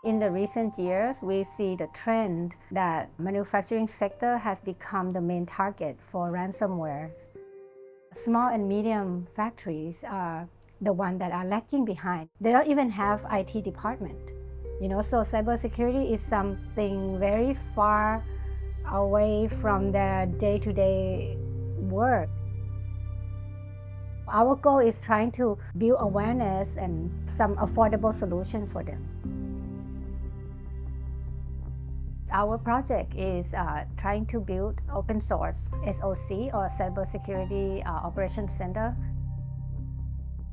In the recent years, we see the trend that manufacturing sector has become the main target for ransomware. Small and medium factories are the ones that are lagging behind. They don't even have IT department. So cybersecurity is something very far away from their day-to-day work. Our goal is trying to build awareness and some affordable solution for them. Our project is trying to build open source SOC or Cybersecurity Operations Center.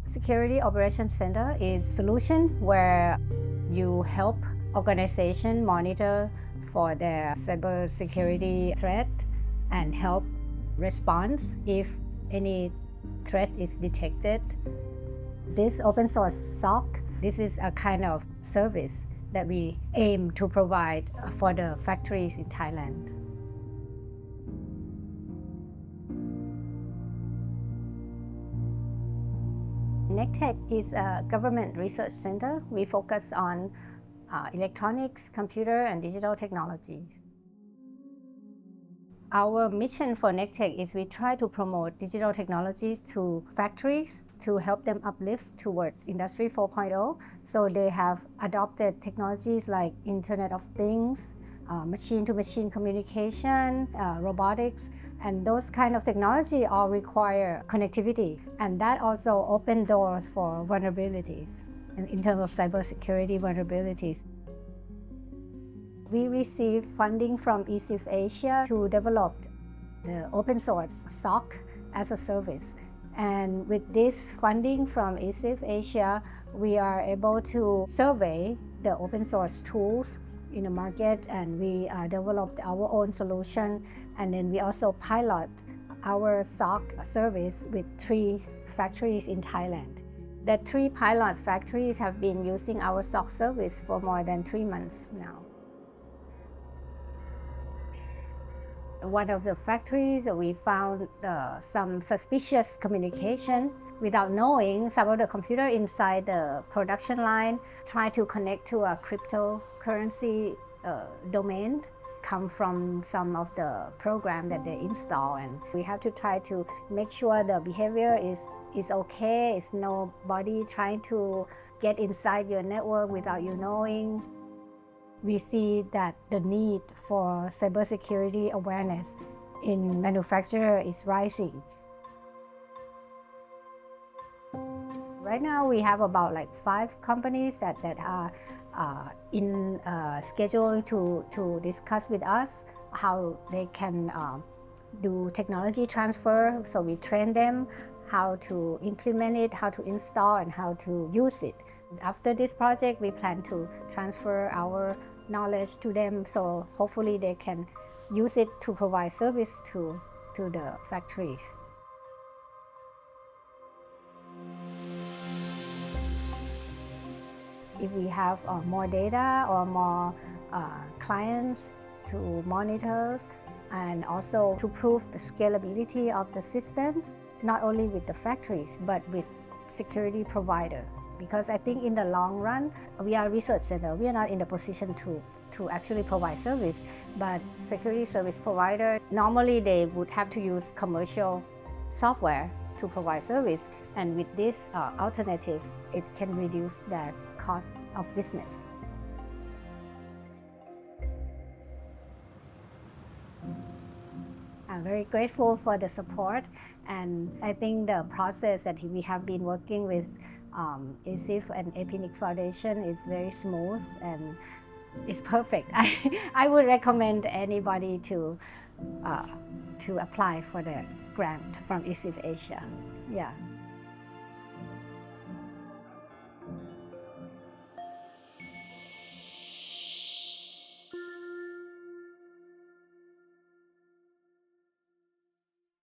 Security Operations Center is a solution where you help organizations monitor for their cybersecurity threat and help response if any threat is detected. This open source SOC, this is a kind of service that we aim to provide for the factories in Thailand. NECTEC is a government research center. We focus on electronics, computer, and digital technology. Our mission for NECTEC is we try to promote digital technologies to factories to help them uplift toward Industry 4.0. So they have adopted technologies like Internet of Things, machine-to-machine communication, robotics, and those kind of technology all require connectivity. And that also opens doors for vulnerabilities in terms of cybersecurity vulnerabilities. We received funding from ISIF Asia to develop the open source SOC as a service. And with this funding from ISIF Asia, we are able to survey the open source tools in the market, and we developed our own solution. And then we also pilot our SOC service with 3 factories in Thailand. The 3 pilot factories have been using our SOC service for more than 3 months now. One of the factories, we found some suspicious communication. Without knowing, some of the computer inside the production line try to connect to a cryptocurrency domain, come from some of the program that they install, and we have to try to make sure the behavior is okay. It's nobody trying to get inside your network without you knowing. We see that the need for cybersecurity awareness in manufacturing is rising. Right now, we have about 5 companies that are in schedule to discuss with us how they can do technology transfer. So we train them how to implement it, how to install, and how to use it. After this project, we plan to transfer our knowledge to them, so hopefully they can use it to provide service to the factories. If we have more data or more clients to monitor, and also to prove the scalability of the system, not only with the factories, but with security provider. Because I think in the long run, we are a research center. We are not in the position to actually provide service, but security service provider, normally they would have to use commercial software to provide service. And with this alternative, it can reduce the cost of business. I'm very grateful for the support, and I think the process that we have been working with ISIF and APNIC.Foundation is very smooth and it's perfect. I would recommend anybody to apply for the grant from ISIF Asia. Yeah.